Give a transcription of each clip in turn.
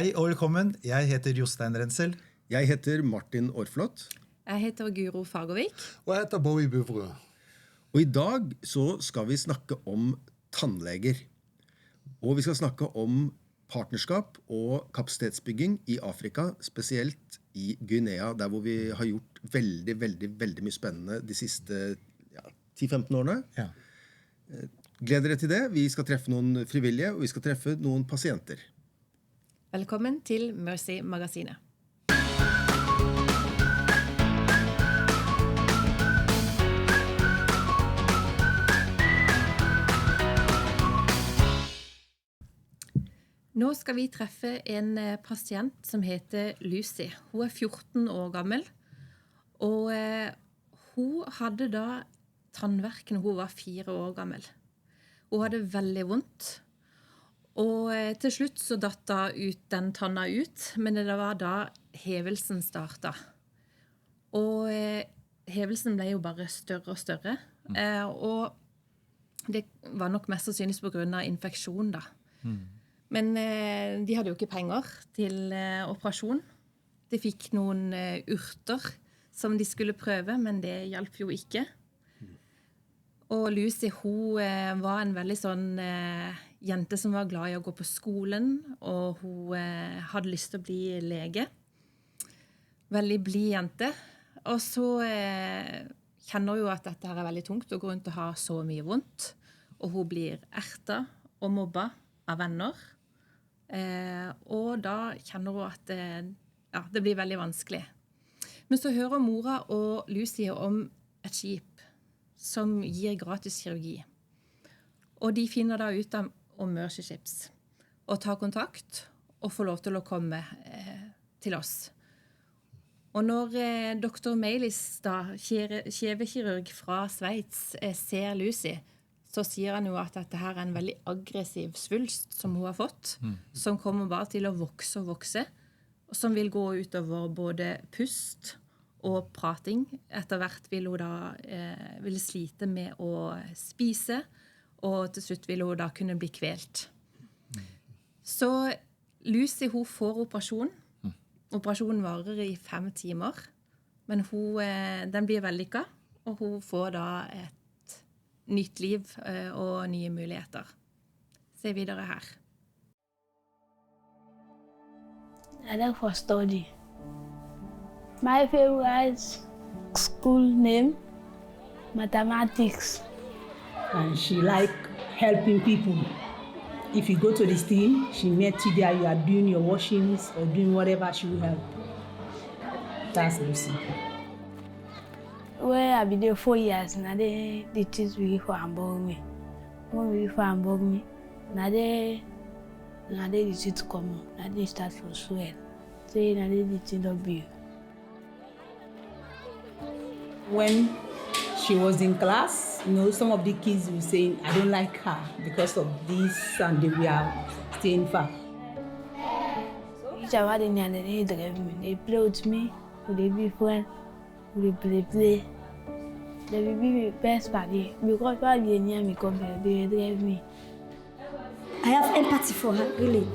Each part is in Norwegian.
Hei og velkommen, jeg heter Jostein Rensel. Jeg heter Martin Orflot. Jeg heter Guro Fagervik. Og jeg heter Bowie Buvrø. Og i dag så skal vi snakke om tannleger. Og vi skal snakke om partnerskap og kapasitetsbygging i Afrika, spesielt i Guinea, der hvor vi har gjort veldig mye spennende de siste 10-15 årene. Ja. Gleder dere til det. Vi skal treffe noen frivillige, og vi skal treffe noen pasienter. Velkommen til Mercy Magasinet. Nå skal vi treffe en pasient som heter Lucy. Hun 14 år gammel, og hun hadde da tannverk når hun var 4 år gammel. Hun hadde veldig vondt, og til slutt så datt da den tanna ut, men det var da hevelsen startet. Og hevelsen ble jo bare større og større, og det var nok mest sannsynlig på grunn av infeksjon da. Men de hadde jo ikke penger til operasjon. De fikk noen urter som de skulle prøve, men det hjalp jo ikke. Og Lucy, hun var en veldig sånn jente som var glad i å gå på skolen, og hun hadde lyst til å bli lege. Veldig blid jente. Og så kjenner hun jo at dette her veldig tungt, å gå rundt og ha så mye vondt. Og hun blir ertet og mobbet av venner. Og da kjenner hun at det blir veldig vanskelig. Men så hører mora og Lucy om et skip som gir gratis kirurgi. Og de finner da ut om Mercy Ships og tar kontakt og får lov til å komme til oss. Og når doktor Meilis, da, kjevekirurg fra Sveits, ser Lucy, så sier han jo at dette her en veldig aggressiv svulst som hun har fått, som kommer bare til å vokse og vokse, og som vil gå utover både pust og prating. Etter hvert vil hun da slite med å spise, og til slutt vil hun da kunne bli kvelt. Så Lucy, hun får operasjon. Operasjonen varer i 5 timer, men den blir vellykket, og hun får da et nytt liv og nye muligheter. Se videre her. I like for study. My favorite school name, mathematics. And she like helping people. If you go to this team, she met you there, you are doing your washings or doing whatever, she will help. That's Lucy. Well, I've been there 4 years, and they teach me for me. When we for me, now they teach to come, now they start from sweat. So now they teach to be. When she was in class, you know, some of the kids were saying, I don't like her because of this, and they were staying far. Each hour they drive me, they play with me, they be friends, they play. They will be my best buddy because while they near me, they drive me. I have empathy for her, really.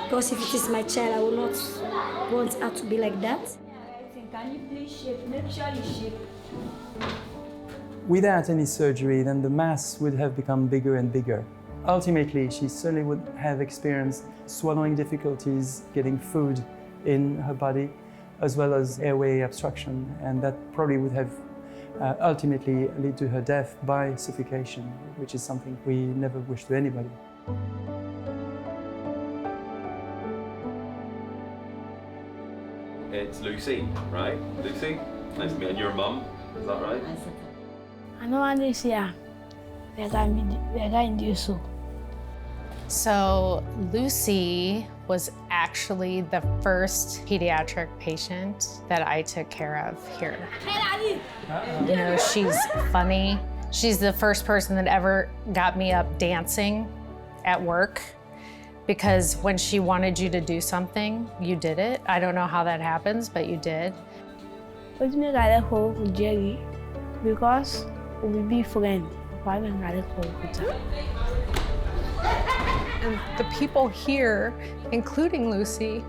Because if it is my child, I will not want her to be like that. Can you please shape? Make sure you shape. Without any surgery, then the mass would have become bigger and bigger. Ultimately, she certainly would have experienced swallowing difficulties, getting food in her body, as well as airway obstruction, and that probably would have ultimately lead to her death by suffocation, which is something we never wish to anybody. It's Lucy, right? Lucy? Nice to meet you. And your mum, is that right? I know one day, yeah, we're going to do so. So Lucy was actually the first pediatric patient that I took care of here. You know, she's funny. She's the first person that ever got me up dancing at work, because when she wanted you to do something, you did it. I don't know how that happens, but you did. But me got a hold with Jerry because we be friends. Why we got a hold with her? And the people here, including Lucy,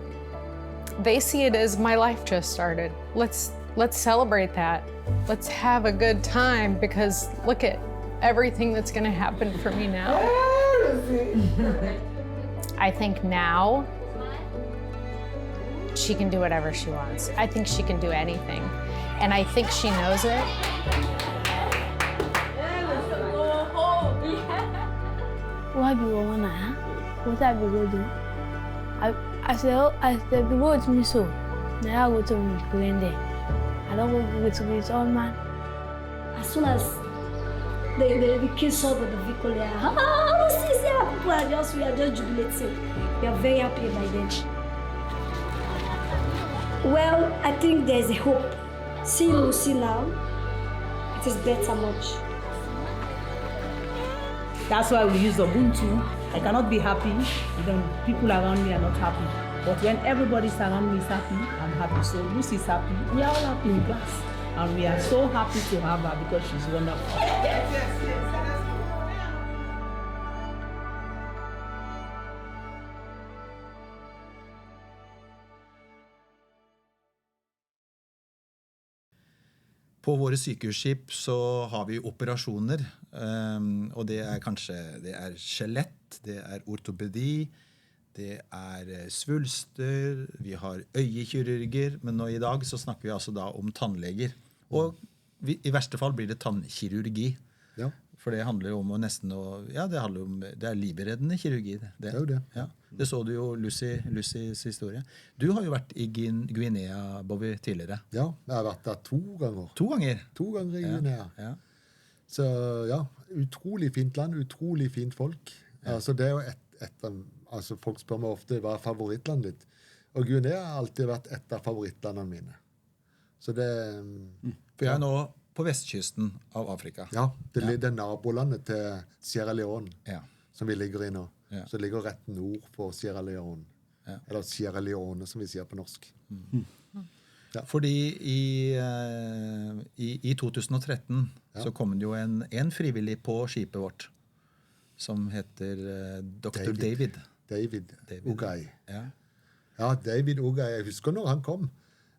they see it as my life just started. Let's celebrate that. Let's have a good time because look at everything that's going to happen for me now. I think now she can do whatever she wants. I think she can do anything. And I think she knows it. What do you want to What have you going to do? I said, the road me so. Now I go to me going there. I don't go to his old man. As soon as the kids saw the vehicle, they are, people are just, we are just jubilating. We are very happy by then. Well, I think there's a hope. Seeing Lucy now, it is better much. That's why we use Ubuntu. I cannot be happy when people around me are not happy. But when everybody around me is happy, I'm happy. So Lucy is happy. We are all happy in class. And we are so happy to have her because she's wonderful. Yes. På våre sykehusskip så har vi operasjoner, og det er skjelett, det er ortopedi, det er svulster, vi har øyekirurger, men nå i dag så snakker vi altså da om tannleger. Og i verste fall blir det tannkirurgi. Ja. For det handler jo om det er livreddende kirurgi. Det er jo det. Ja. Det så du jo Lucys historie. Du har jo vært i Guinea, Bobby, tidligere. Ja, jeg har vært der 2 ganger. 2 ganger? 2 ganger i Guinea. Ja. Så ja, utrolig fint land, utrolig fint folk. Ja. Altså det er jo folk spør meg ofte, hva er favorittlandet ditt? Og Guinea har alltid vært et av favorittlandene mine. Så det... For jeg er nå på vestkysten av Afrika. Ja, det er nabolandet til Sierra Leone, som vi ligger i nå. Ja. Så det ligger rett nord for Sierra Leone. Ja. Eller Sierra Leone, som vi sier på norsk. Ja. Fordi i 2013 så kom det jo en frivillig på skipet vårt, som heter Dr. David. David Ogai. Ja, David Ogai. Jeg husker når han kom.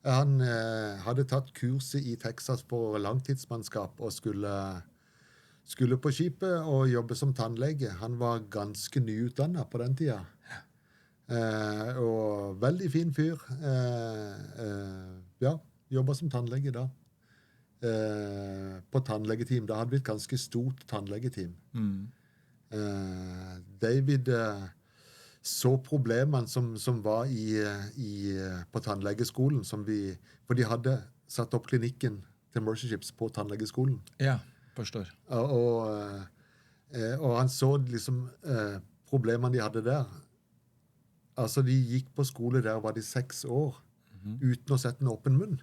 Han hadde tatt kurset i Texas på langtidsmannskap og skulle på skipet og jobbe som tannlege. Han var ganske nyutdannet på den tida. Og veldig fin fyr. Jobbet som tannlege da. På tannlegeteam. Da hadde vi et ganske stort tannlegeteam. David så problemene som var på tannlegeskolen, for de hadde satt opp klinikken til Mercy Ships på tannlegeskolen. Ja, forstår. Og han så liksom problemene de hadde der. Altså, de gikk på skole der, var de 6 år, uten å sette en åpen munn.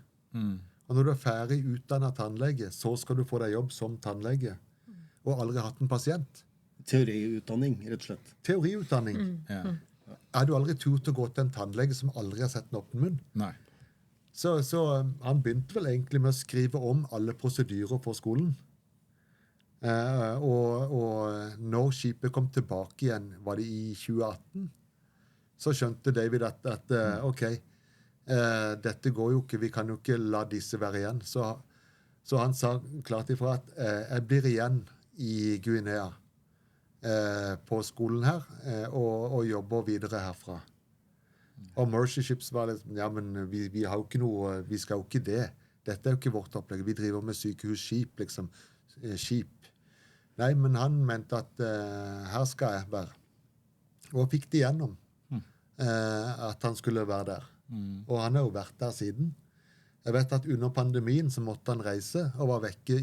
Og når du er ferdig utdannet tannlege, så skal du få deg jobb som tannlege, og aldri hatt en pasient. Teoriutdanning, rett og slett. Teoriutdanning. Er du aldri tur til å gå til en tannlege som aldri har sett en åpen munn? Nei. Så han begynte vel egentlig med å skrive om alle prosedyrer for skolen. Og når skipet kom tilbake igjen, var det i 2018, så skjønte David at ok, dette går jo ikke, vi kan jo ikke la disse være igjen. Så han sa klart ifra at jeg blir igjen i Guinea på skolen her, og jobber videre herfra. Og Mercy Ships var litt, ja, men vi har jo ikke noe, vi skal jo ikke det. Dette er jo ikke vårt opplegg. Vi driver med sykehusskip, liksom. Skip. Nei, men han mente at her skal jeg være. Og fikk det igjennom at han skulle være der. Og han har jo vært der siden. Jeg vet at under pandemien så måtte han reise og var vekke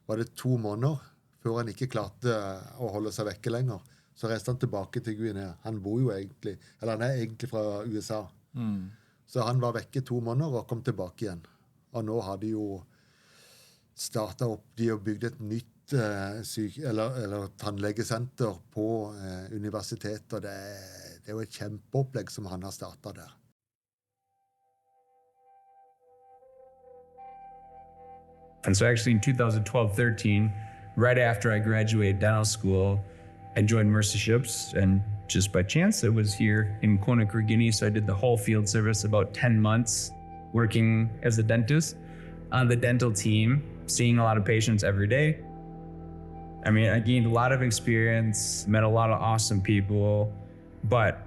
var det 2 måneder før han ikke klarte å holde seg vekke lenger. Så reiste han tilbake til Guinea. Han er egentlig fra USA. Så han var vekke 2 måneder og kom tilbake igjen. Og nå har de jo startet opp, de har bygd et nytt eller tannlegesenter på universitetet, og det er jo et kjempeopplegg som han har startet der. And so actually in 2012-13, right after I graduated dental school, I joined Mercy Ships, and just by chance. I was here in Conakry, Guinea, so I did the whole field service, about 10 months working as a dentist on the dental team, seeing a lot of patients every day. I mean, I gained a lot of experience, met a lot of awesome people, but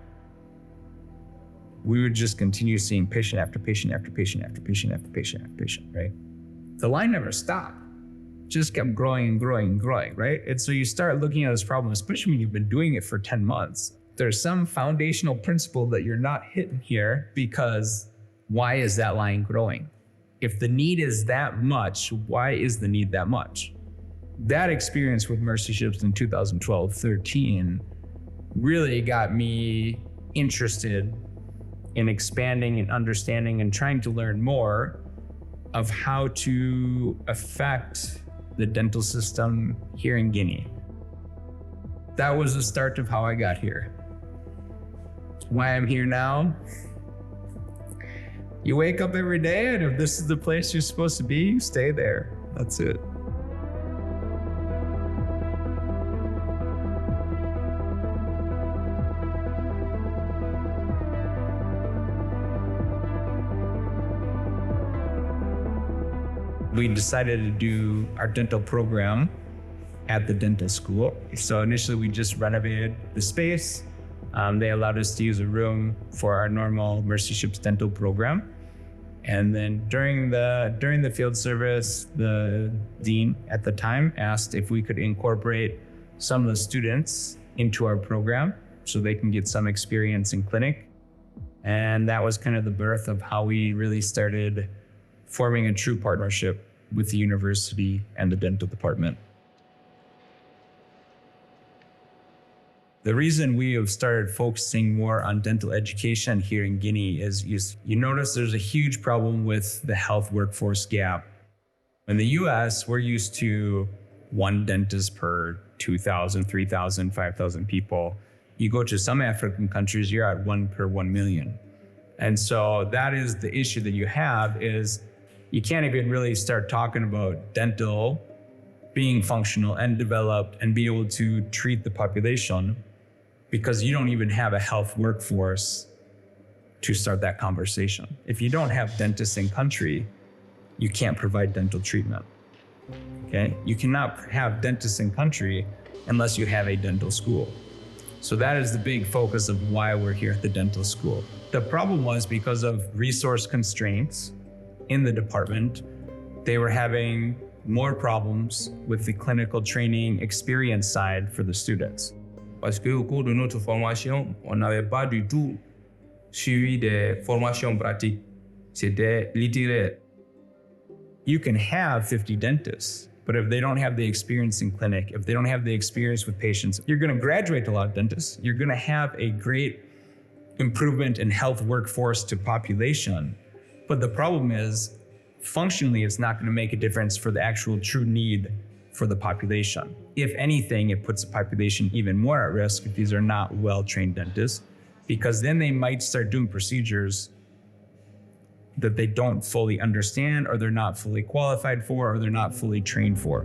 we would just continue seeing patient after patient after patient after patient after patient after patient, right? The line never stopped, just kept growing and growing and growing, right? And so you start looking at this problem, especially when you've been doing it for 10 months. There's some foundational principle that you're not hitting here, because why is that line growing? If the need is that much, why is the need that much? That experience with Mercy Ships in 2012-13 really got me interested in expanding and understanding and trying to learn more of how to affect the dental system here in Guinea. That was the start of how I got here. Why I'm here now? You wake up every day, and if this is the place you're supposed to be, you stay there. That's it. We decided to do our dental program at the dental school. So initially we just renovated the space. They allowed us to use a room for our normal Mercy Ships dental program. And then during the field service, the dean at the time asked if we could incorporate some of the students into our program so they can get some experience in clinic. And that was kind of the birth of how we really started forming a true partnership with the university and the dental department. The reason we have started focusing more on dental education here in Guinea is you notice there's a huge problem with the health workforce gap. In the US, we're used to one dentist per 2,000, 3,000, 5,000 people. You go to some African countries, you're at 1 per 1 million. And so that is the issue that you have, is you can't even really start talking about dental being functional and developed and be able to treat the population because you don't even have a health workforce to start that conversation. If you don't have dentists in country, you can't provide dental treatment, okay? You cannot have dentists in country unless you have a dental school. So that is the big focus of why we're here at the dental school. The problem was because of resource constraints in the department, they were having more problems with the clinical training experience side for the students. Parce qu'au cours de notre formation, on n'avait pas du tout suivi des formations pratiques. C'était littéraire. You can have 50 dentists, but if they don't have the experience in clinic, if they don't have the experience with patients, you're going to graduate a lot of dentists. You're going to have a great improvement in health workforce to population. But the problem is, functionally, it's not going to make a difference for the actual true need for the population. If anything, it puts the population even more at risk if these are not well-trained dentists, because then they might start doing procedures that they don't fully understand, or they're not fully qualified for, or they're not fully trained for.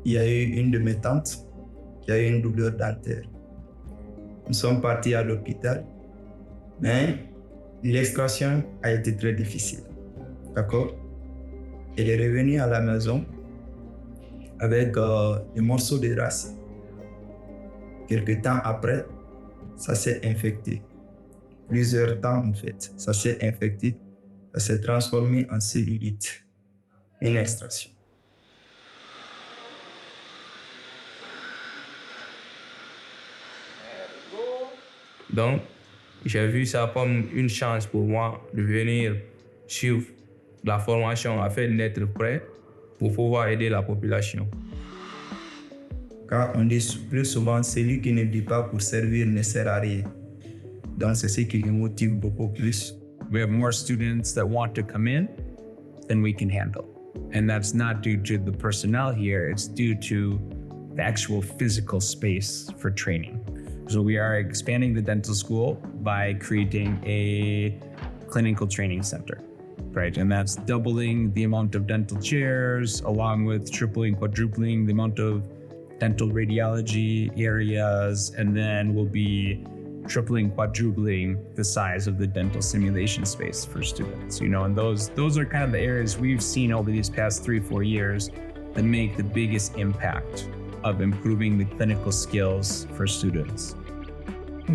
Il y a eu une de mes tantes qui a eu une douleur dentaire. Nous sommes partis à l'hôpital, mais l'extraction a été très difficile. D'accord? Elle est revenue à la maison avec des morceaux de racine. Quelque temps après, ça s'est infecté. Plusieurs temps en fait, ça s'est infecté, ça s'est transformé en cellulite, une extraction. Donc, j'ai vu ça comme une chance pour moi de venir suivre la formation afin d'être prêt pour pouvoir aider la population. Car on dit plus souvent, celui qui ne dit pas pour servir ne sert à rien. Donc c'est ce qui nous motive beaucoup plus. We have more students that want to come in than we can handle. And that's not due to the personnel here, it's due to the actual physical space for training. So we are expanding the dental school by creating a clinical training center, right? And that's doubling the amount of dental chairs, along with tripling, quadrupling the amount of dental radiology areas, and then we'll be tripling, quadrupling the size of the dental simulation space for students. And those are kind of the areas we've seen over these past 3-4 years that make the biggest impact of improving the clinical skills for students.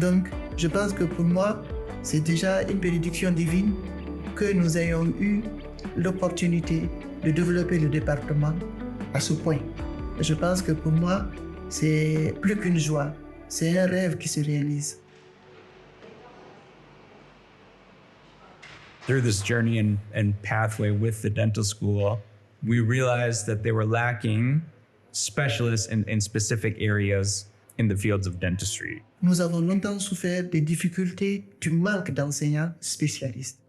Donc, je pense que pour moi, c'est déjà une bénédiction divine que nous ayons eu l'opportunité de développer le département à ce point. Je pense que pour moi, c'est plus qu'une joie, c'est un rêve qui se réalise. Through this journey and pathway with the dental school, we realized that they were lacking specialists in specific areas in the fields of dentistry. Nous avons longtemps souffert des difficultés du manque d'enseignants spécialistes.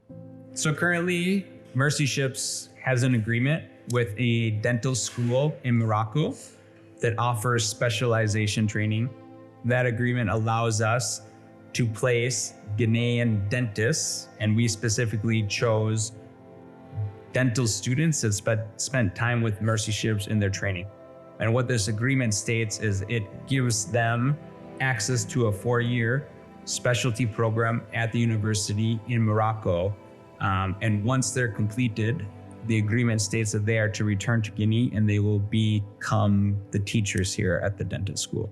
So currently, Mercy Ships has an agreement with a dental school in Morocco that offers specialization training. That agreement allows us to place Ghanaian dentists, and we specifically chose dental students that spent time with Mercy Ships in their training. And what this agreement states is it gives them access to a 4-year specialty program at the university in Morocco. And once they're completed, the agreement states that they are to return to Guinea and they will become the teachers here at the dental school.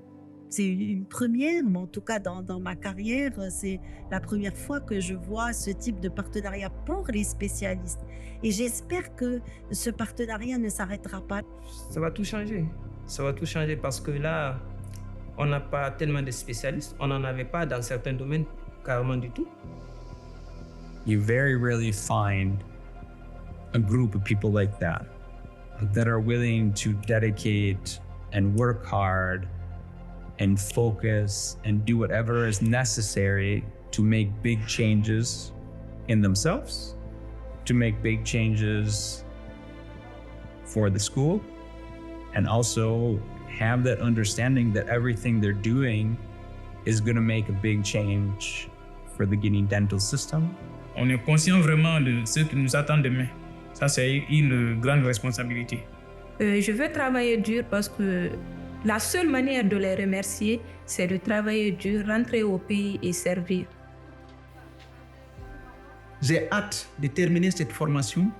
C'est une première, mais en tout cas dans ma carrière, c'est la première fois que je vois ce type de partenariat pour les spécialistes. Et j'espère que ce partenariat ne s'arrêtera pas. Ça va tout changer. Ça va tout changer parce que là, on n'a pas tellement de spécialistes. On n'en avait pas dans certains domaines, carrément du tout. You very rarely find a group of people like that are willing to dedicate and work hard and focus and do whatever is necessary to make big changes in themselves, to make big changes for the school, and also have that understanding that everything they're doing is going to make a big change for the Guinea dental system. On est conscient vraiment de ce qui nous attend demain. Ça, c'est une grande responsabilité. Je veux travailler dur parce que la seule manière de les remercier, c'est de travailler dur, rentrer au pays et servir. J'ai hâte de terminer cette formation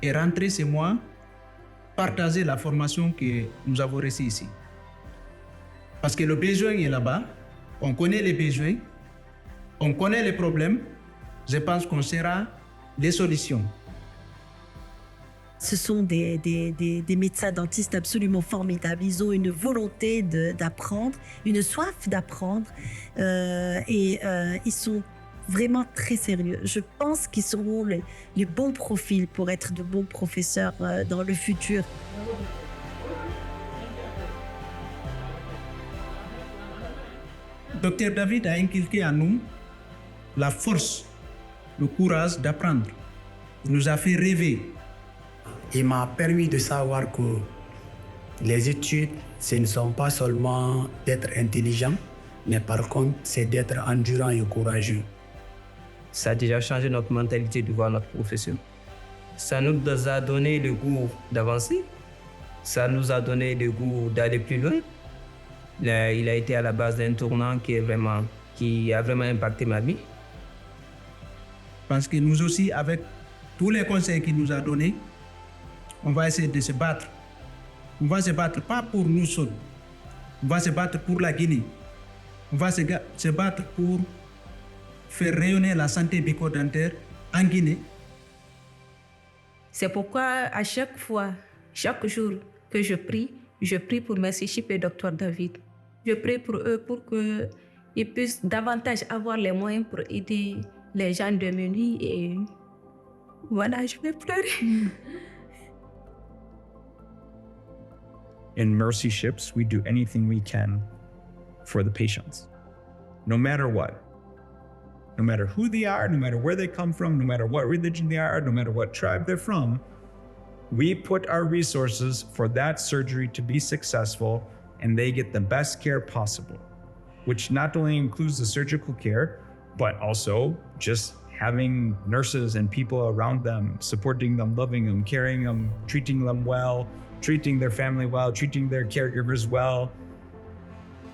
et rentrer chez moi, partager la formation que nous avons reçue ici. Parce que le besoin est là-bas, on connaît les besoins, on connaît les problèmes, je pense qu'on sera les solutions. Ce sont des médecins dentistes absolument formidables. Ils ont une volonté d'apprendre, une soif d'apprendre et ils sont vraiment très sérieux. Je pense qu'ils seront les bons profils pour être de bons professeurs dans le futur. Dr David a inculqué en nous la force, le courage d'apprendre. Il nous a fait rêver. Il m'a permis de savoir que les études, ce ne sont pas seulement d'être intelligent, mais par contre, c'est d'être endurant et courageux. Ça a déjà changé notre mentalité de voir notre profession. Ça nous a donné le goût d'avancer. Ça nous a donné le goût d'aller plus loin. Il a été à la base d'un tournant qui a vraiment impacté ma vie. Parce que nous aussi, avec tous les conseils qu'il nous a donnés, on va essayer de se battre. On va se battre pas pour nous seuls. On va se battre pour la Guinée. On va se battre pour faire rayonner la santé bucco-dentaire en Guinée. C'est pourquoi à chaque fois, chaque jour que je prie pour Mercy Ships et Dr David. Je prie pour eux pour qu'ils puissent davantage avoir les moyens pour aider les gens démunis et voilà, je vais pleurer. In Mercy Ships, we do anything we can for the patients, no matter what. No matter who they are, no matter where they come from, no matter what religion they are, no matter what tribe they're from, we put our resources for that surgery to be successful and they get the best care possible, which not only includes the surgical care, but also just having nurses and people around them, supporting them, loving them, carrying them, treating them well, treating their family well, treating their caregivers well,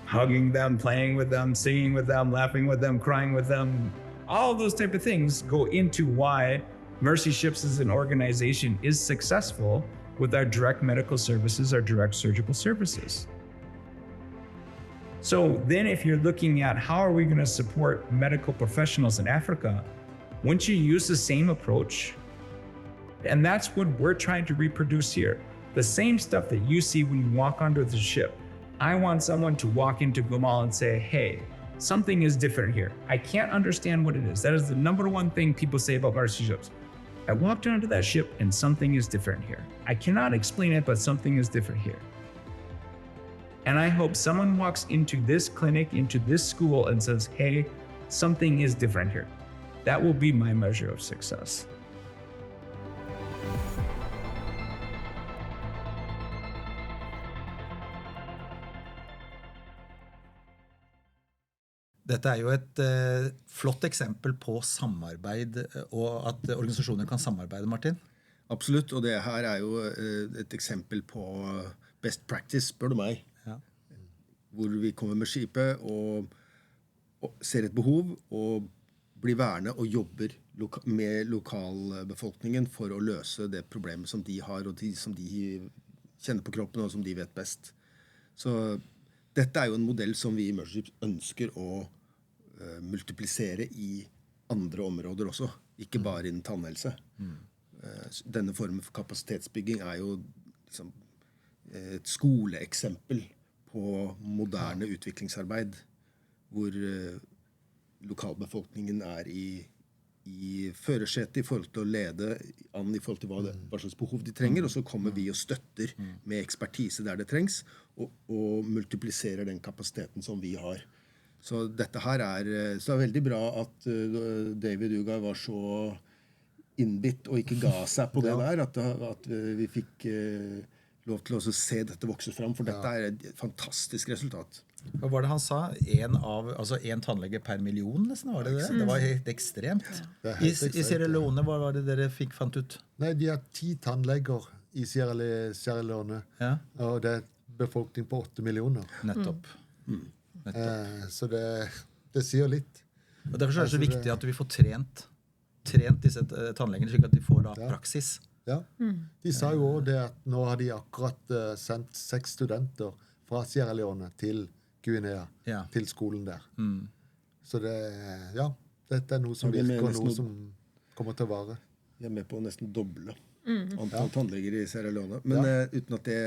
hugging them, playing with them, singing with them, laughing with them, crying with them. All of those type of things go into why Mercy Ships as an organization is successful with our direct medical services, our direct surgical services. So then if you're looking at how are we going to support medical professionals in Africa, wouldn't you use the same approach? And that's what we're trying to reproduce here. The same stuff that you see when you walk onto the ship. I want someone to walk into Gamal and say, hey, something is different here. I can't understand what it is. That is the number one thing people say about Mercy Ships. I walked onto that ship and something is different here. I cannot explain it, but something is different here. And I hope someone walks into this clinic, into this school and says, hey, something is different here. That will be my measure of success. Dette jo et flott eksempel på samarbeid, og at organisasjoner kan samarbeide, Martin. Absolutt, og det her jo et eksempel på best practice, spør du meg. Ja. Hvor vi kommer med skipet og ser et behov, og blir værende og jobber med lokalbefolkningen for å løse det problemet som de har, og som de kjenner på kroppen, og som de vet best. Så dette jo en modell som vi i Mercy Ships ønsker å multiplisere i andre områder også, ikke bare innen tannhelse. Denne formen for kapasitetsbygging jo liksom et skoleeksempel på moderne utviklingsarbeid, hvor lokalbefolkningen i førersetet i forhold til å lede an i forhold til hva slags behov de trenger, og så kommer vi og støtter med ekspertise der det trengs, og multipliserer den kapasiteten som vi har. Så dette her så veldig bra at David Uga var så innbitt og ikke ga seg på det der, at vi fikk lov til å se dette vokse fram, for dette et fantastisk resultat. Hva var det han sa? En tannlege per million, nesten, var det det? Det var helt ekstremt. I Sierra Leone, hva var det dere fant ut? Nei, de har 10 tannleger i Sierra Leone, og det befolkning på 8 millioner. Nettopp. Så det sier litt. Og derfor det så viktig at vi får trent disse tannlegene, slik at de får praksis. Ja, de sa jo også det at nå har de akkurat sendt 6 studenter fra Sierra Leone til Guinea, til skolen der. Så dette noe som virker, og noe som kommer til å vare. Jeg med på å nesten doble antall tannleger i Sierra Leone, men uten at det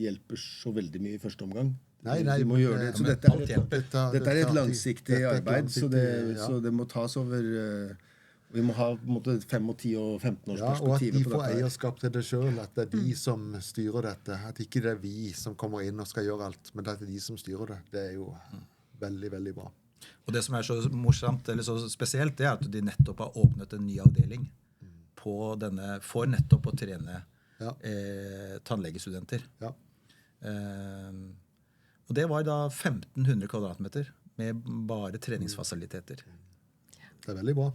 hjelper så veldig mye i første omgang. Nei, de må gjøre det. Så dette et langsiktig arbeid, så det må tas over. Vi må ha 5, 10 og 15 års perspektiv på dette. Og at de får eierskap til det selv, at det de som styrer dette, at ikke det vi som kommer inn og skal gjøre alt, men at det de som styrer det. Det jo veldig, veldig bra. Og det som så morsomt, eller så spesielt, det at de nettopp har åpnet en ny avdeling for nettopp å trene tannlegestudenter. Ja. Og det var da 1500 kvadratmeter med bare treningsfasiliteter. Det veldig bra.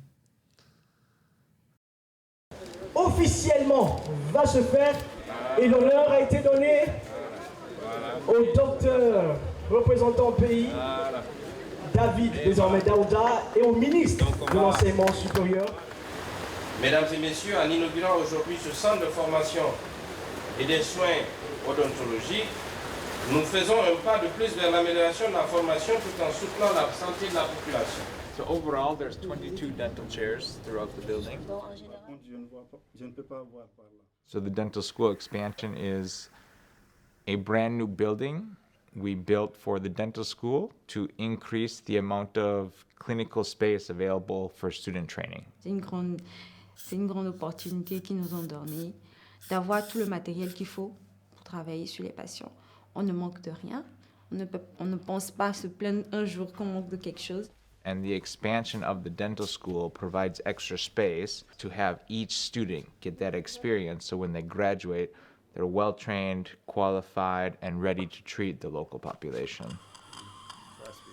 Officiellement va se faire et l'honneur a été donné au docteur représentant le pays, David, désormais Daouda, et au ministre de l'enseignement supérieur. Mesdames et messieurs, en inaugurant aujourd'hui ce centre de formation et des soins odontologiques, nous faisons un pas de plus vers l'amélioration de la formation tout en soutenant la santé de la population. So overall, there's 22 dental chairs throughout the building. So the dental school expansion is a brand new building we built for the dental school to increase the amount of clinical space available for student training. C'est une grande opportunité qu'ils nous ont donnée d'avoir tout le matériel qu'il faut pour travailler sur les patients. On ne manque de rien. On ne pense pas se plaindre un jour qu'on manque de quelque chose. And the expansion of the dental school provides extra space to have each student get that experience so when they graduate, they're well-trained, qualified, and ready to treat the local population.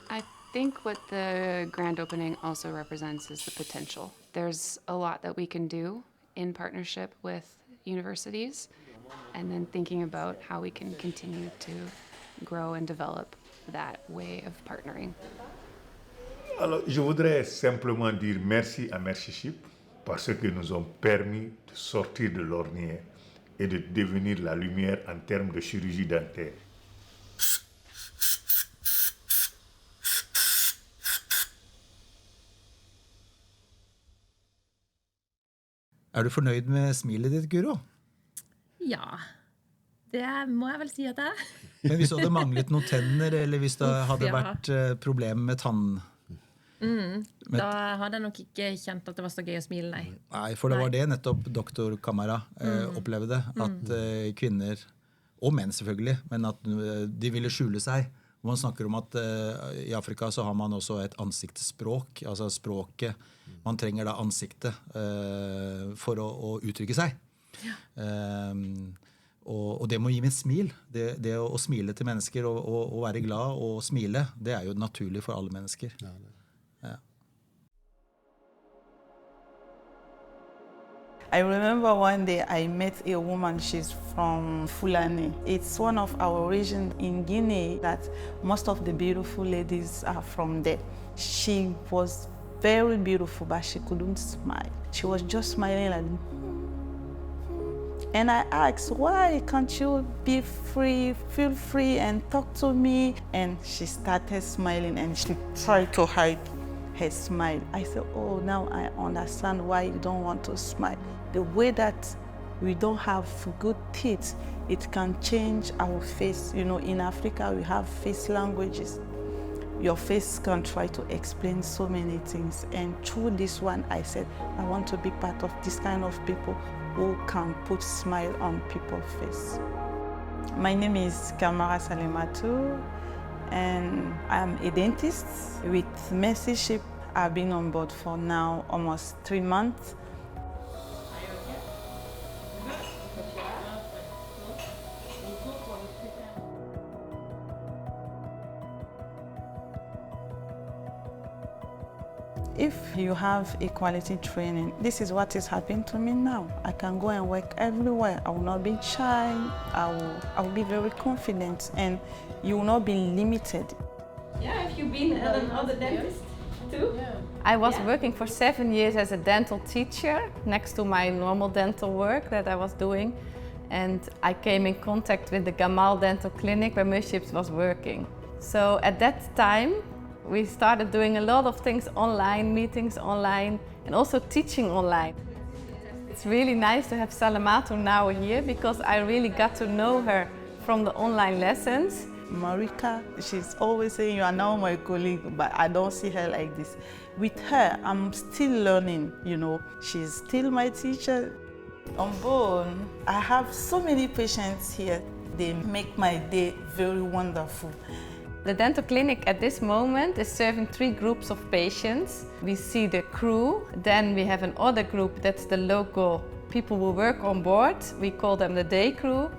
I think what the grand opening also represents is the potential. There's a lot that we can do in partnership with universities, and then thinking about how we can continue to grow and develop that way of partnering. Alors, je voudrais simplement dire merci à Mercyship parce que nous ont permis de sortir de l'ornière et de devenir la lumière en termes de chirurgie dentaire. Du fornøyd med smilet ditt, Guro? Ja, det må jeg vel si at jeg. Men hvis du hadde manglet noen tenner, eller hvis det hadde vært problemer med tann... Da hadde jeg nok ikke kjent at det var så gøy å smile, nei. Nei, for det var det nettopp doktor Kamara opplevde, at kvinner, og menn selvfølgelig, men at de ville skjule seg. Man snakker om at i Afrika så har man også et ansiktsspråk, altså språket, man trenger da ansiktet for å uttrykke seg. Og det må gi med smil. Det å smile til mennesker og være glad og smile, det jo naturlig for alle mennesker. Ja. I remember one day I met a woman, she's from Fulani. It's one of our regions in Guinea that most of the beautiful ladies are from there. She was very beautiful, but she couldn't smile. She was just smiling like... And I asked, why can't you be free, feel free and talk to me? And she started smiling and she tried to hide her smile. I said, oh, now I understand why you don't want to smile. The way that we don't have good teeth, it can change our face. You know, in Africa, we have face languages. Your face can try to explain so many things. And through this one, I said, I want to be part of this kind of people who can put smile on people's face. My name is Kamara Salimatu, and I'm a dentist. With Mercyship, I've been on board for now almost 3 months. If you have a quality training, this is what is happening to me now. I can go and work everywhere. I will not be shy. I will be very confident, and you will not be limited. Yeah, have you been another dentist too? Yeah. I was working for 7 years as a dental teacher next to my normal dental work that I was doing. And I came in contact with the Gamal Dental Clinic where Mercyship was working. So at that time, we started doing a lot of things online, meetings online, and also teaching online. It's really nice to have Salamatu now here because I really got to know her from the online lessons. Marika, she's always saying, you are now my colleague, but I don't see her like this. With her, I'm still learning, you know. She's still my teacher. On board, I have so many patients here. They make my day very wonderful. The dental clinic at this moment is serving 3 groups of patients. We see the crew, then we have another group that's the local people who work on board. We call them the day crew.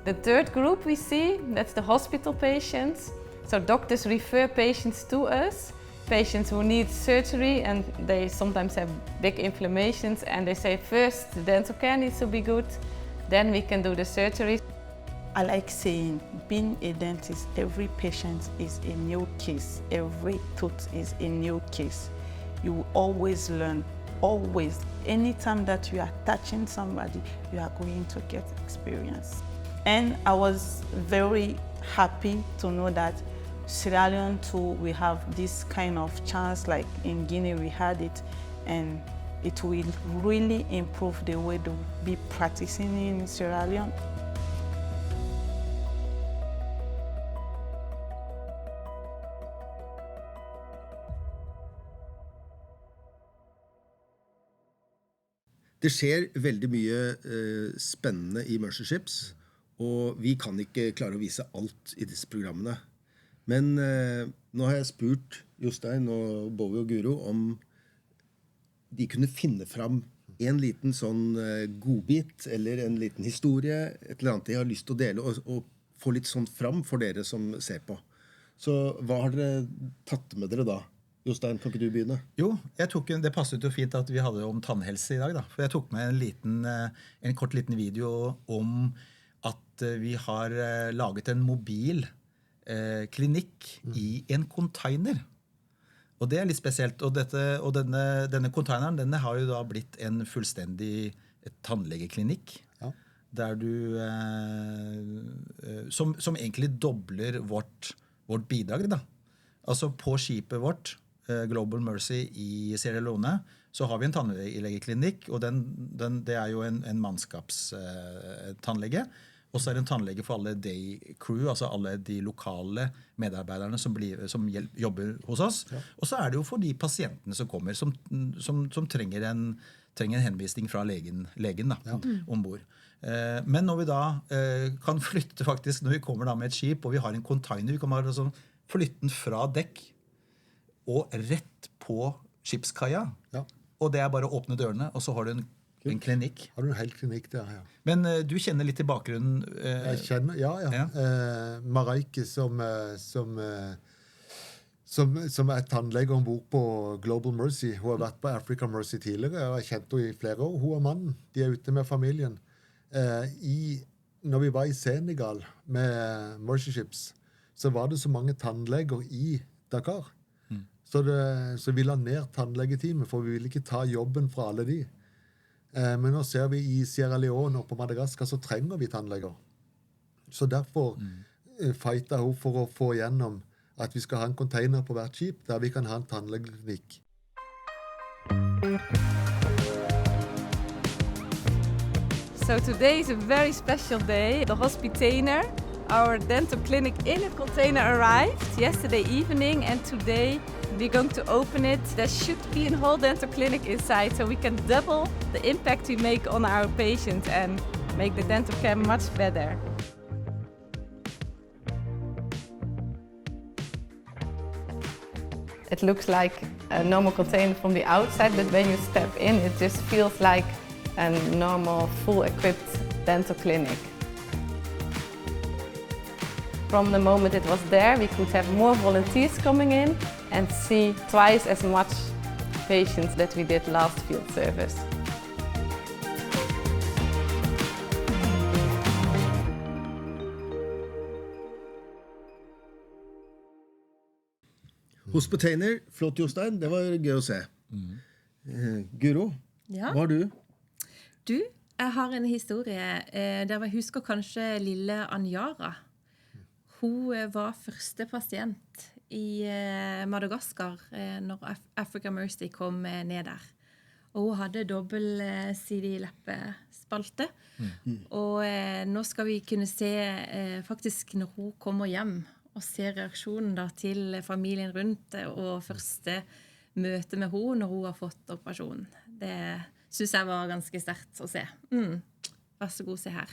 The 3rd group we see, that's the hospital patients. So doctors refer patients to us, patients who need surgery and they sometimes have big inflammations and they say first the dental care needs to be good, then we can do the surgery. I like saying, being a dentist, every patient is a new case. Every tooth is a new case. You will always learn, always. Anytime that you are touching somebody, you are going to get experience. And I was very happy to know that Sierra Leone too, we have this kind of chance, like in Guinea we had it, and it will really improve the way to be practicing in Sierra Leone. Det skjer veldig mye spennende i Mercyships, og vi kan ikke klare å vise alt i disse programmene. Men nå har jeg spurt Jostein og Bowie og Guro om de kunne finne fram en liten sånn godbit, eller en liten historie, et eller annet de har lyst til å dele, og få litt sånn fram for dere som ser på. Så hva har dere tatt med dere da? Jostein, kan ikke du begynne? Jo, det passet jo fint at vi hadde om tannhelse i dag da. For jeg tok med en kort liten video om at vi har laget en mobil klinikk i en container. Og det litt spesielt. Og denne containeren, denne har jo da blitt en fullstendig tannlegeklinikk. Ja. Der du, som egentlig dobler vårt bidrag da. Altså på skipet vårt, Global Mercy i Sierra Leone, så har vi en tannlegeklinikk, og det jo en mannskapstannlege. Og så det en tannlege for alle day crew, altså alle de lokale medarbeiderne som jobber hos oss. Ja. Og så det jo for de pasientene som kommer, som trenger en henvisning fra legen da, ombord. Men når vi da kan flytte faktisk, når vi kommer da med et skip, og vi har en container, vi kan bare flytte den fra dekk, og rett på skipskaia. Ja. Og det bare å åpne dørene, og så har du en klinikk. Har du en hel klinikk der, ja. Men du kjenner litt til bakgrunnen? Jeg kjenner, ja. Mareike som tannlege ombord på Global Mercy. Hun har vært på Africa Mercy tidligere, og jeg kjente henne i flere år. Hun og mannen, de ute med familien. Når vi var i Senegal med Mercy Ships, så var det så mange tannleger i Dakar. Så vi la ned tannlegeteamet, for vi ville ikke ta jobben fra alle de. Men nå ser vi i Sierra Leone og på Madagaskar så trenger vi tannleger. Så derfor fighter hun for å få gjennom at vi skal ha en container på hvert skip der vi kan ha en tannlegeklinikk. So today is a very special day. The Hospitainer, our dental clinic in a container arrived yesterday evening, and today we're going to open it. There should be a whole dental clinic inside, so we can double the impact we make on our patients and make the dental care much better. It looks like a normal container from the outside, but when you step in, it just feels like a normal, full-equipped dental clinic. From the moment it was there, we could have more volunteers coming in and see twice as much patients that we did last field service. Hospitainer, flott Jostein, det var gøy å se. Guro, hva har du? Du, jeg har en historie. Dere husker kanskje lille Anjara. Hun var første pasient i Madagaskar når Africa Mercy kom ned der. Og hun hadde dobbeltsidig leppespalte. Og nå skal vi kunne se faktisk når hun kommer hjem og se reaksjonen da til familien rundt og første møte med henne når hun har fått operasjonen. Det synes jeg var ganske sterkt å se. Vær så god, se her.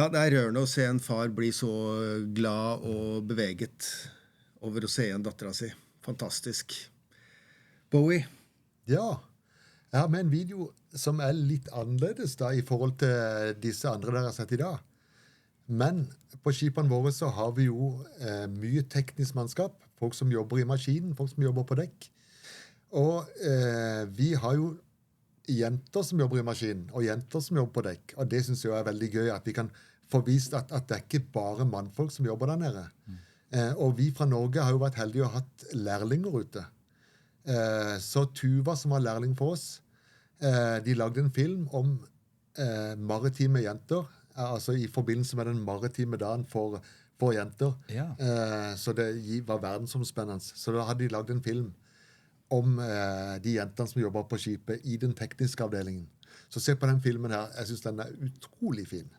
Ja, det rørende å se en far bli så glad og beveget over å se en datteren sin. Fantastisk. Bowie? Ja, jeg har med en video som litt annerledes da, i forhold til disse andre dere har sett i dag. Men på skipene våre så har vi jo mye teknisk mannskap. Folk som jobber i maskinen, folk som jobber på dekk. Og vi har jo jenter som jobber i maskinen, og jenter som jobber på dekk. Og det synes jeg veldig gøy, at vi kan få vist at det ikke bare mannfolk som jobber der nede. Og vi fra Norge har jo vært heldige og hatt lærlinger ute. Så Tuva, som var lærling for oss, de lagde en film om maritime jenter, altså i forbindelse med den maritime dagen for jenter. Ja. Så det var verdensomspennende. Så da hadde de lagd en film om de jentene som jobber på skipet i den tekniske avdelingen. Så se på den filmen her. Jeg synes den er utrolig fin.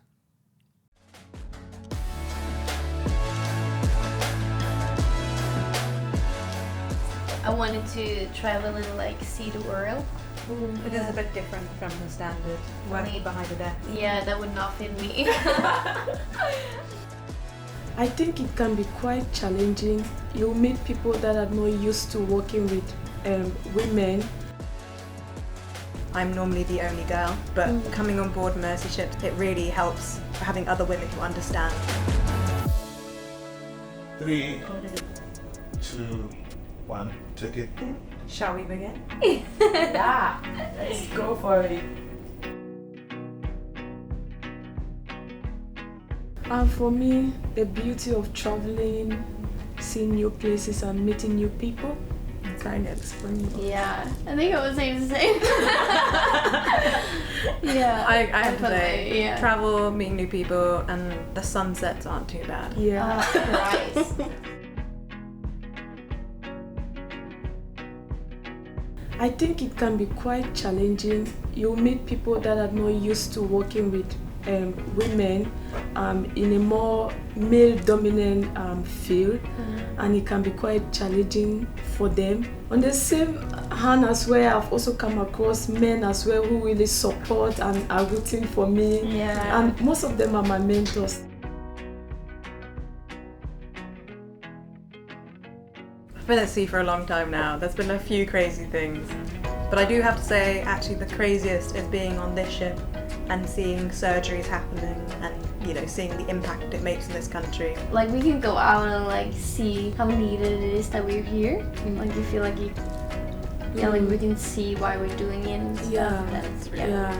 I wanted to travel and like see the world. It is a bit different from the standard working behind a desk. Yeah, that would not fit me. I think it can be quite challenging. You meet people that are not used to working with women. I'm normally the only girl, but coming on board Mercy ships, it really helps having other women who understand. 3, 2, 1, take it. Shall we begin? Yeah, let's go for it. For me, the beauty of traveling, seeing new places and meeting new people, it's kind of explainable. Yeah, I think I would say the same. Yeah, I have to say, yeah. travel, meeting new people, and the sunsets aren't too bad. Yeah. Right. I think it can be quite challenging. You meet people that are not used to working with women in a more male-dominant field, and it can be quite challenging for them. On the same hand as well, I've also come across men as well who really support and are rooting for me, and most of them are my mentors. I've been at sea for a long time now. There's been a few crazy things, but I do have to say, actually, the craziest is being on this ship and seeing surgeries happening, and seeing the impact it makes in this country. Like we can go out and like see how needed it is that we're here. Like we feel like like we can see why we're doing it and stuff. Yeah. That's really Yeah.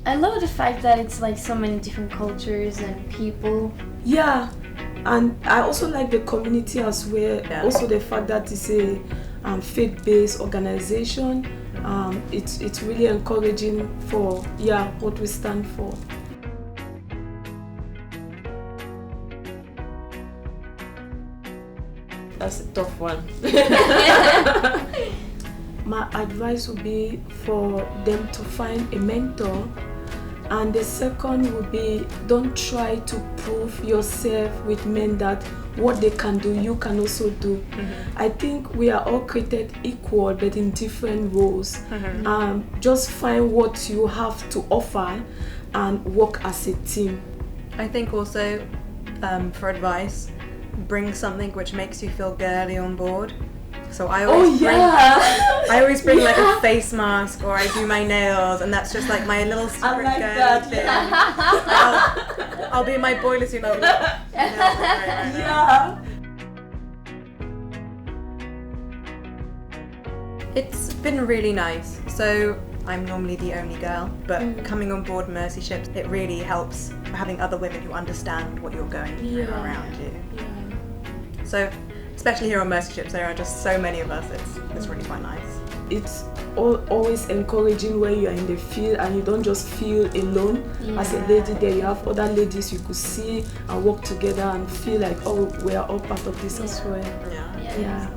I love the fact that it's like so many different cultures and people. Yeah, and I also like the community as well. Also the fact that it's a faith-based organization. It's really encouraging for what we stand for. That's a tough one. My advice would be for them to find a mentor, and the second would be don't try to prove yourself with men that what they can do, you can also do. I think we are all created equal, but in different roles. Just find what you have to offer and work as a team. I think also, for advice, bring something which makes you feel girly on board. So I always bring like a face mask, or I do my nails, and that's just like my little secret girly thing. I'll be in my boiler suit. It's been really nice. So I'm normally the only girl, but coming on board Mercy ships, it really helps having other women who understand what you're going through around you. So, especially here on Mercy ships, there are just so many of us. It's really quite nice. It's always encouraging when you're in the field and you don't just feel alone. As a lady there, you have other ladies you could see and work together and feel like, oh, we are all part of this as well. Yeah.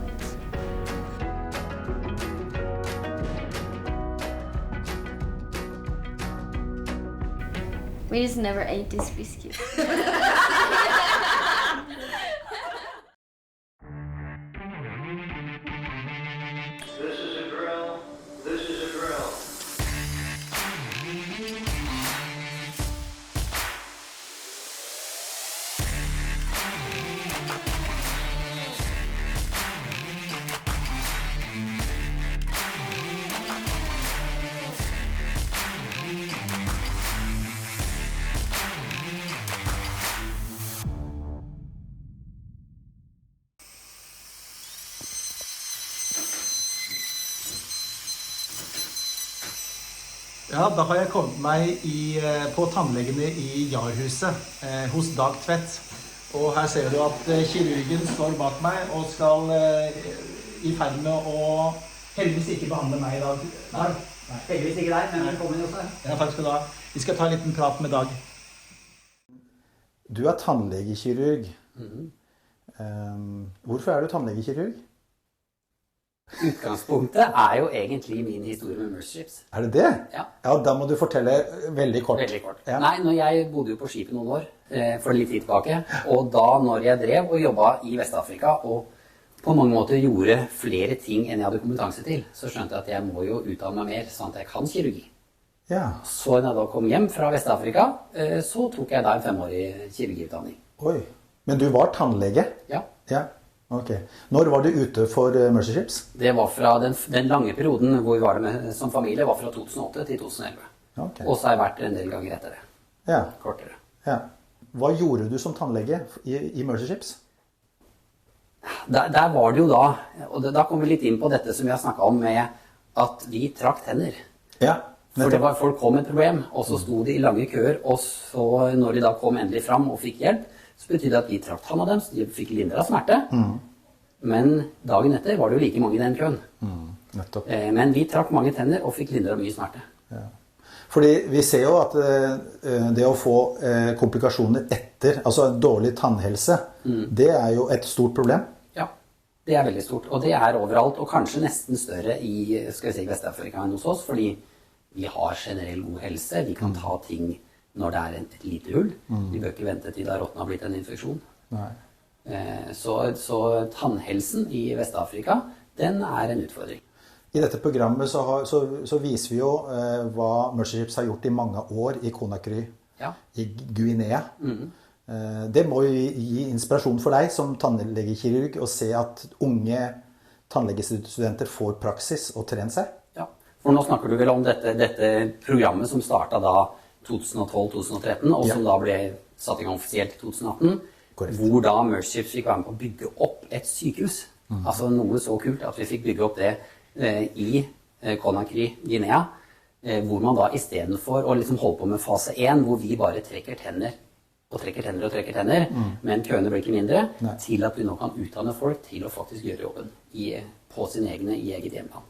We just never ate this biscuit. This is a drill. This is a drill. Ja, da har jeg kommet meg på tannlegene i Jarhuset, hos Dag Tvedt. Og her ser du at kirurgen står bak meg og skal i ferd med å heldigvis ikke behandle meg i dag. Nei, heldigvis ikke deg, men velkommen også. Ja, takk skal du ha. Vi skal ta en liten prat med Dag. Du tannlegekirurg. Hvorfor du tannlegekirurg? Utgangspunktet jo egentlig min historie med Mercy Ships. Det det? Ja. Ja, da må du fortelle veldig kort. Veldig kort. Ja. Nei, når jeg bodde jo på skipet noen år, for litt tid tilbake, og da når jeg drev og jobbet i Vest-Afrika, og på mange måter gjorde flere ting enn jeg hadde kompetanse til, så skjønte jeg at jeg må jo utdanne meg mer, sånn at jeg kan kirurgi. Ja. Så når jeg da kom hjem fra Vest-Afrika, så tok jeg da en 5-årig kirurgiutdanning. Oi, men du var tannlege? Ja. Ja. Ok. Når var du ute for Mercy Ships? Det var fra den lange perioden hvor vi var det som familie, var fra 2008 til 2011. Okay. Og så har jeg vært en del ganger etter det. Ja. Kortere. Ja. Hva gjorde du som tannlege i Mercy Ships? Der var det jo da, og da kom vi litt inn på dette som vi har snakket om med at vi trakk tenner. Ja. For det var, folk kom med et problem, og så sto de i lange køer, og så når de da kom endelig fram og fikk hjelp, så betydde det at vi trakk tanna dem, så de fikk lindret av smerte. Men dagen etter var det jo like mange i den køen. Nettopp. Men vi trakk mange tenner og fikk lindret mye smerte. Ja. Fordi vi ser jo at det å få komplikasjoner etter, altså en dårlig tannhelse, det jo et stort problem. Ja, det veldig stort. Og det overalt, og kanskje nesten større i Vest-Afrika enn hos oss, fordi vi har generell god helse, vi kan ta ting når det et lite hull. Vi bør ikke vente til det råtnet har blitt en infeksjon. Nei. Så tannhelsen i Vest-Afrika, den en utfordring. I dette programmet så viser vi jo hva Mercy Ships har gjort i mange år i Conakry, i Guinea. Det må jo gi inspirasjon for deg som tannlegekirurg å se at unge tannlegestudenter får praksis og trener seg. Ja, for nå snakker du vel om dette programmet som startet da 2012-2013, og som da ble satt i gang offisielt i 2018, hvor da Mercy Ships fikk være med på å bygge opp et sykehus. Altså noe så kult at vi fikk bygge opp det i Conakry, Guinea, hvor man da i stedet for å liksom holde på med fase 1, hvor vi bare trekker tenner, men køene blir ikke mindre, til at vi nå kan utdanne folk til å faktisk gjøre jobben på sin egne, i eget hjemland.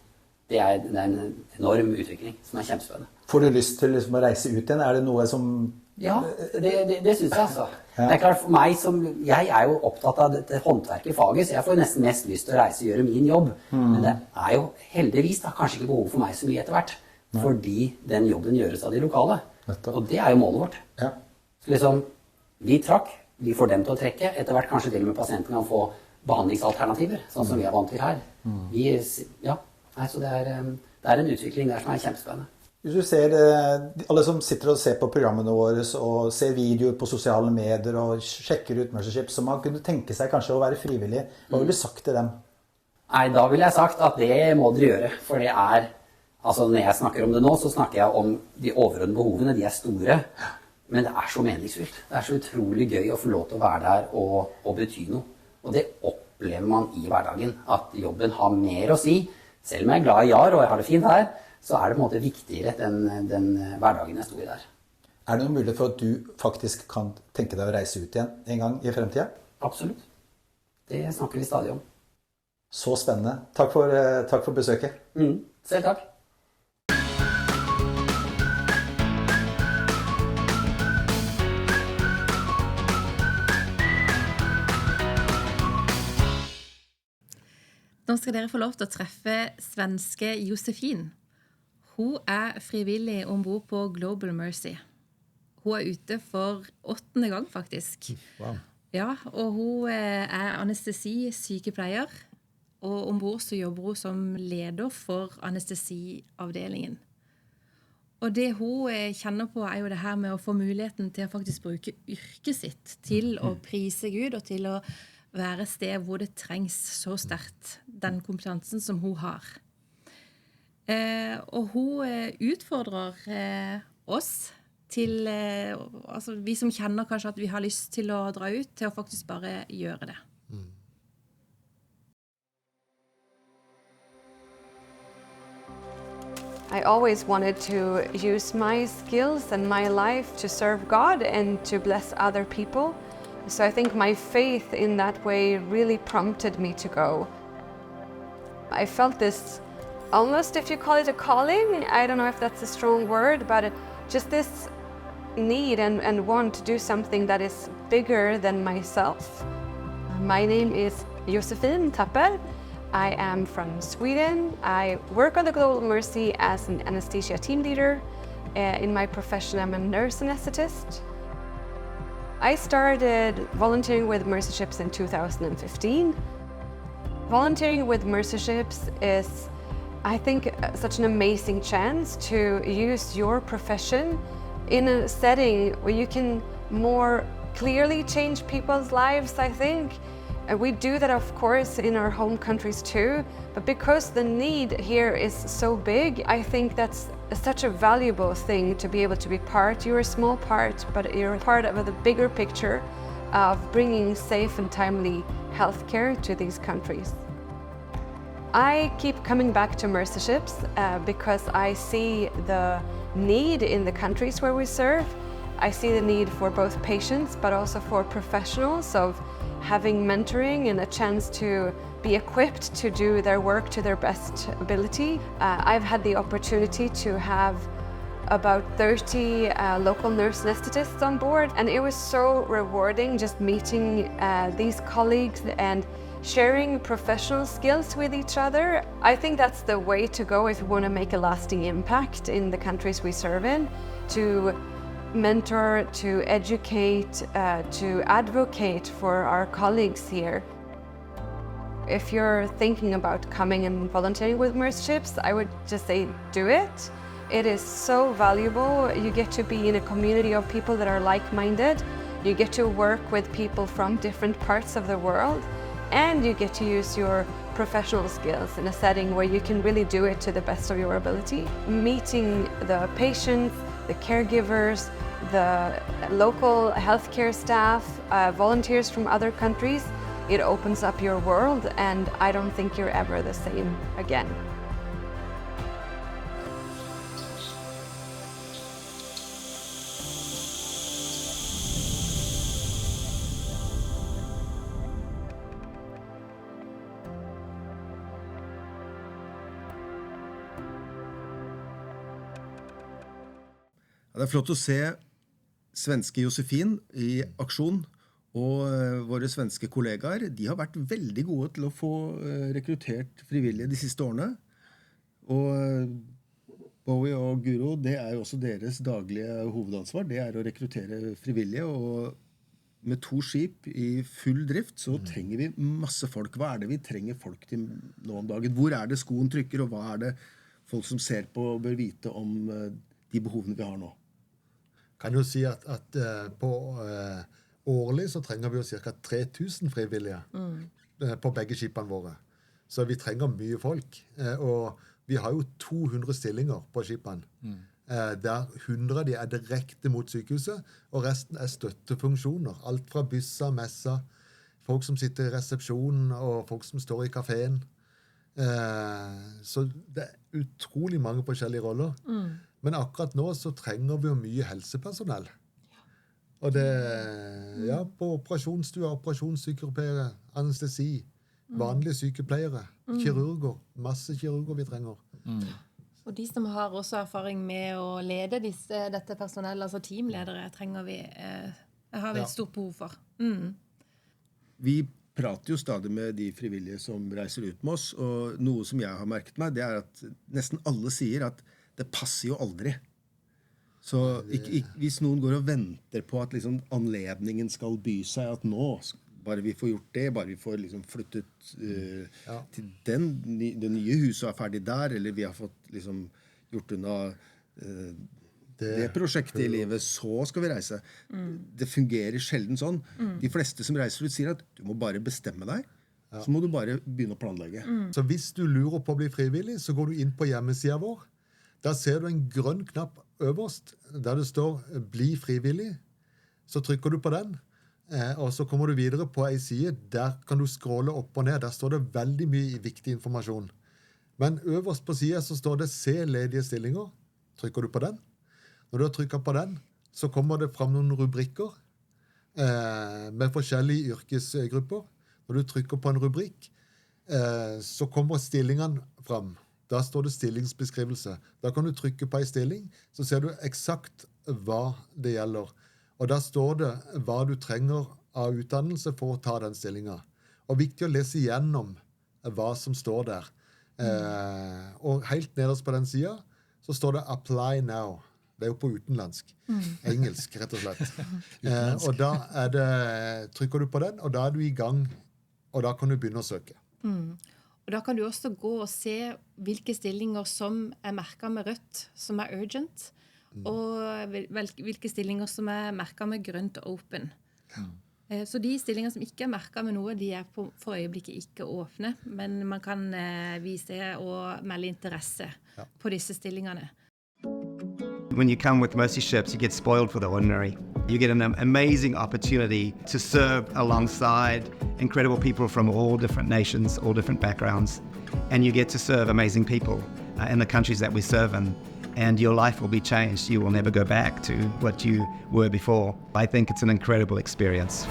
Det en enorm utvikling som kjempespennende. Får du lyst til liksom å reise ut igjen? Det noe som... Ja, det synes jeg altså. Ja. Det klart for meg jeg jo opptatt av dette håndverket i faget, så jeg får nesten mest lyst til å reise og gjøre min jobb. Men det jo heldigvis da kanskje ikke behov for meg så mye etter hvert, fordi den jobben gjøres av de lokale. Og det jo målet vårt. Ja. Så liksom, vi trakk, vi får dem til å trekke, etter hvert kanskje til og med pasienten kan få behandlingsalternativer, sånn som vi vant til her. Så det en utvikling der som kjempespennende. Hvis du ser alle som sitter og ser på programmene våre og ser videoer på sosiale medier og sjekker ut Mercy Ships, så man kunne tenke seg kanskje å være frivillig. Hva vil du sagt til dem? Nei, da vil jeg sagt at det må dere gjøre, for det altså når jeg snakker om det nå, så snakker jeg om de overordnede behovene, de store, men det så meningsfylt. Det så utrolig gøy å få lov til å være der og bety noe. Og det opplever man i hverdagen, at jobben har mer å si. Selv om jeg glad i JAR og jeg har det fint her, så det på en måte viktigere enn den hverdagen jeg stod i der. Det noen mulighet for at du faktisk kan tenke deg å reise ut igjen en gang i fremtiden? Absolutt. Det snakker vi stadig om. Så spennende. Takk for besøket. Selv takk. Nå skal dere få lov til å treffe svenske Josefin. Hun frivillig ombord på Global Mercy. Hun ute for 8. gang faktisk. Wow. Ja, og hun anestesi-sykepleier, og ombord så jobber hun som leder for anestesiavdelingen. Og det hun kjenner på jo det her med å få muligheten til å faktisk bruke yrket sitt til å prise Gud, og til å være et sted hvor det trengs så sterkt, den kompetansen som hun har. Og hun utfordrer oss til, altså vi som kjenner kanskje at vi har lyst til å dra ut, til å faktisk bare gjøre det. I always wanted to use my skills and my life to serve God and to bless other people. So I think my faith in that way really prompted me to go. I felt this, almost if you call it a calling, I don't know if that's a strong word, but just this need and want to do something that is bigger than myself. My name is Josefin Tapper. I am from Sweden. I work on the Global Mercy as an anesthesia team leader. In my profession, I'm a nurse anesthetist. I started volunteering with Mercy Ships in 2015. Volunteering with Mercy Ships is, I think, such an amazing chance to use your profession in a setting where you can more clearly change people's lives, I think. And we do that, of course, in our home countries too, but because the need here is so big, I think that's such a valuable thing to be able to be part. You're a small part, but you're part of the bigger picture of bringing safe and timely healthcare to these countries. I keep coming back to Mercy Ships because I see the need in the countries where we serve. I see the need for both patients, but also for professionals of having mentoring and a chance to be equipped to do their work to their best ability. I've had the opportunity to have about 30 local nurse anesthetists on board, and it was so rewarding just meeting these colleagues and sharing professional skills with each other. I think that's the way to go if we want to make a lasting impact in the countries we serve in, to mentor, to educate, to advocate for our colleagues here. If you're thinking about coming and volunteering with Mercy Ships, I would just say do it. It is so valuable. You get to be in a community of people that are like-minded. You get to work with people from different parts of the world, and you get to use your professional skills in a setting where you can really do it to the best of your ability. Meeting the patients, the caregivers, the local healthcare staff, volunteers from other countries, it opens up your world, and I don't think you're ever the same again. Det flott å se svenske Josefin i aksjon, og våre svenske kollegaer, de har vært veldig gode til å få rekruttert frivillige de siste årene. Og Bowie og Guro, det jo også deres daglige hovedansvar, det å rekruttere frivillige, og med 2 skip i full drift så trenger vi masse folk. Hva det vi trenger folk til nå om dagen? Hvor det skoen trykker, og hva det folk som ser på bør vite om de behovene vi har nå? Kan jo si at på årlig så trenger vi jo ca. 3000 frivillige på begge skipene våre. Så vi trenger mye folk. Og vi har jo 200 stillinger på skipene. Der 100 av de direkte mot sykehuset, og resten støttefunksjoner. Alt fra busser, messer, folk som sitter i resepsjonen, og folk som står i kaféen. Så det utrolig mange forskjellige roller. Men akkurat nå så trenger vi jo mye helsepersonell. Og det, på operasjonsstua, operasjonssykepleiere, anestesi, vanlige sykepleiere, kirurger, masse kirurger vi trenger. Og de som har også erfaring med å lede dette personellet, altså teamledere, trenger vi, har vi et stort behov for. Vi prater jo stadig med de frivillige som reiser ut med oss, og noe som jeg har merket meg, det at nesten alle sier at det passer jo aldri. Så hvis noen går og venter på at liksom anledningen skal by seg, at nå, bare vi får gjort det, bare vi får liksom flyttet til det nye huset ferdig der, eller vi har fått liksom gjort unna det prosjektet i livet, så skal vi reise. Det fungerer sjelden sånn. De fleste som reiser ut sier at du må bare bestemme deg, så må du bare begynne å planlegge. Så hvis du lurer på å bli frivillig, så går du inn på hjemmesiden vår. Der ser du en grønn knapp øverst, der det står «Bli frivillig». Så trykker du på den, og så kommer du videre på en side. Der kan du scrolle opp og ned. Der står det veldig mye viktig informasjon. Men øverst på siden så står det se ledige stillinger. Trykker du på den? Når du har trykket på den, så kommer det frem noen rubrikker med forskjellige yrkesgrupper. Når du trykker på en rubrikk, så kommer stillingene frem. Da står det stillingsbeskrivelse. Da kan du trykke på en stilling, så ser du eksakt hva det gjelder. Og da står det hva du trenger av utdannelse for å ta den stillingen. Og viktig å lese gjennom hva som står der. Og helt nederst på den siden så står det apply now. Det jo på utenlandsk. Engelsk, rett og slett. Og da trykker du på den, og da du i gang, og da kan du begynne å søke. Og da kan du også gå og se hvilke stillinger som merket med rødt, som urgent, og hvilke stillinger som merket med grønt og open. Så de stillinger som ikke merket med noe, de for øyeblikket ikke åpne, men man kan vise og melde interesse på disse stillingene. When you come with Mercy Ships, you get spoiled for the ordinary. You get an amazing opportunity to serve alongside incredible people from all different nations, all different backgrounds. And you get to serve amazing people in the countries that we serve in. And your life will be changed. You will never go back to what you were before. I think it's an incredible experience.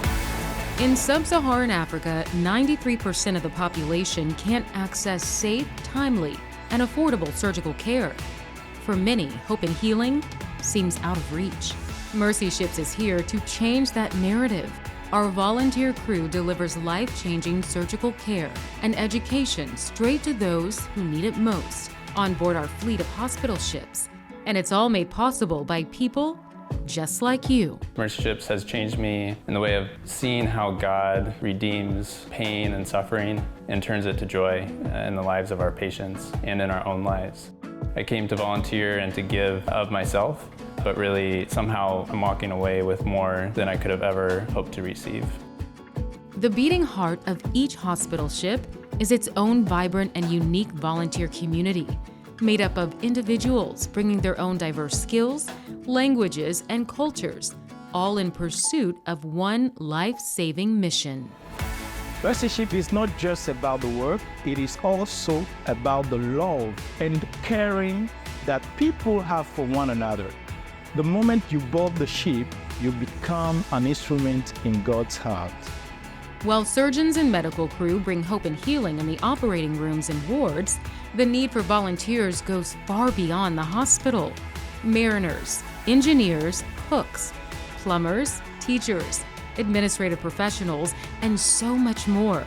In sub-Saharan Africa, 93% of the population can't access safe, timely, and affordable surgical care. For many, hope and healing seems out of reach. Mercy Ships is here to change that narrative. Our volunteer crew delivers life-changing surgical care and education straight to those who need it most on board our fleet of hospital ships. And it's all made possible by people just like you. Mercy Ships has changed me in the way of seeing how God redeems pain and suffering and turns it to joy in the lives of our patients and in our own lives. I came to volunteer and to give of myself, but really somehow I'm walking away with more than I could have ever hoped to receive. The beating heart of each hospital ship is its own vibrant and unique volunteer community, made up of individuals bringing their own diverse skills, languages, and cultures, all in pursuit of one life-saving mission. Mercy Ship is not just about the work, it is also about the love and caring that people have for one another. The moment you board the ship, you become an instrument in God's heart. While surgeons and medical crew bring hope and healing in the operating rooms and wards, the need for volunteers goes far beyond the hospital. Mariners, engineers, cooks, plumbers, teachers, administrative professionals, and so much more.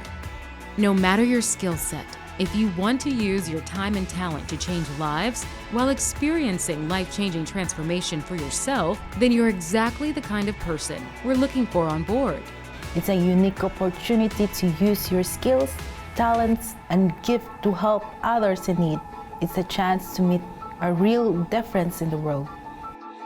No matter your skill set, if you want to use your time and talent to change lives while experiencing life-changing transformation for yourself, then you're exactly the kind of person we're looking for on board. It's a unique opportunity to use your skills, talents, and gift to help others in need. It's a chance to make a real difference in the world.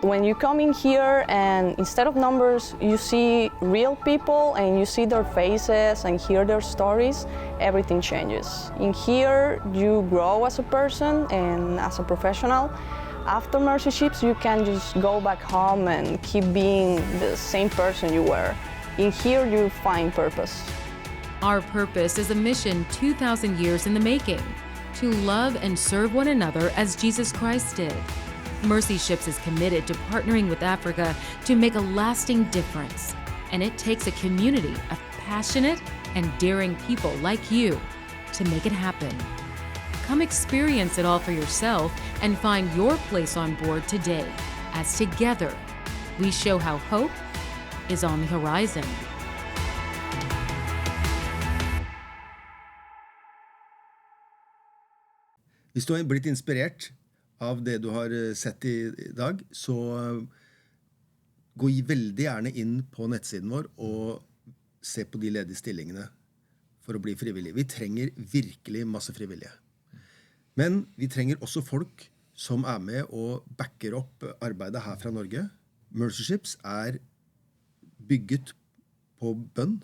When you come in here and instead of numbers, you see real people and you see their faces and hear their stories, everything changes. In here, you grow as a person and as a professional. After Mercy Ships, you can just go back home and keep being the same person you were. In here, you find purpose. Our purpose is a mission 2,000 years in the making, to love and serve one another as Jesus Christ did. Mercy Ships is committed to partnering with Africa to make a lasting difference. And it takes a community of passionate and daring people like you to make it happen. Come experience it all for yourself and find your place on board today, as together we show how hope is on the horizon. Hvis du har blitt inspirert av det du har sett i dag, så gå veldig gjerne inn på nettsiden vår og se på de ledige stillingene for å bli frivillig. Vi trenger virkelig masse frivillige. Men vi trenger også folk som med og backer opp arbeidet her fra Norge. Mercy Ships bygget på bønn,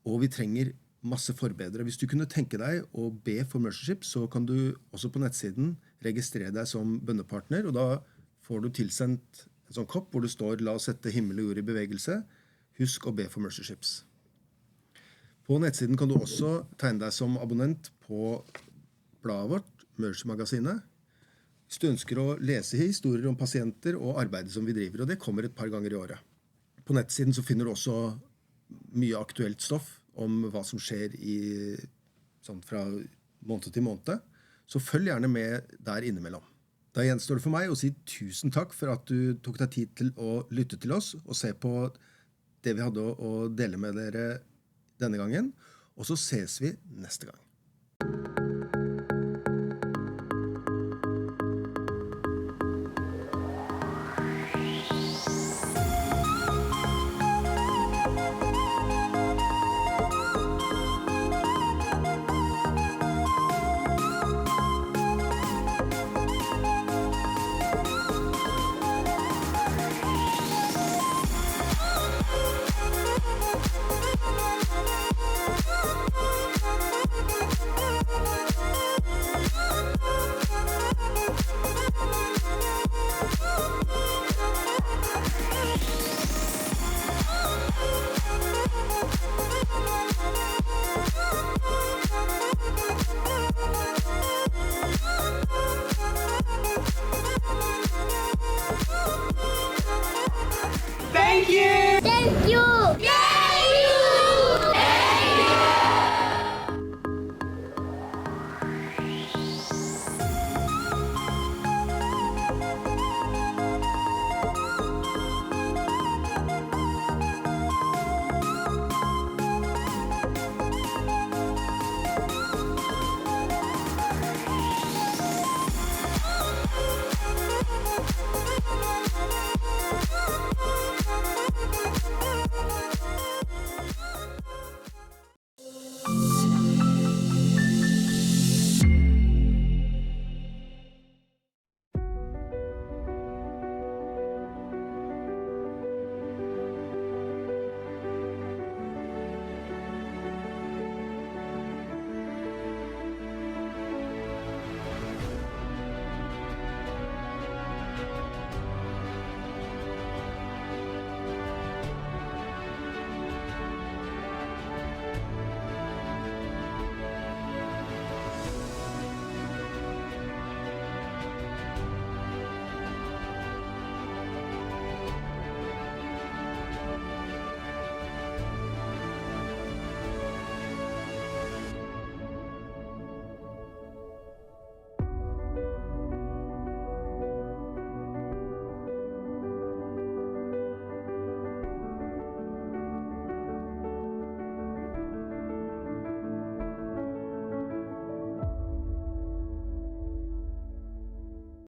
og vi trenger masse forbedere. Hvis du kunne tenke deg å be for Mercy Ships, så kan du også på nettsiden registrere deg som bønnepartner, og da får du tilsendt en sånn kopp hvor det står «La oss sette himmel og jord i bevegelse. Husk å be for Mercy Ships». På nettsiden kan du også tegne deg som abonnent på bladet vårt, Mercy Magasinet. Hvis du ønsker å lese historier om pasienter og arbeidet som vi driver, og det kommer et par ganger i året. På nettsiden så finner du også mye aktuelt stoff om hva som skjer sånn fra måned til måned. Så følg gjerne med der innimellom. Da gjenstår det for meg å si tusen takk for at du tok deg tid til å lytte til oss og se på det vi hadde å dele med dere denne gangen. Og så ses vi neste gang. Thank you! Thank you! Yeah!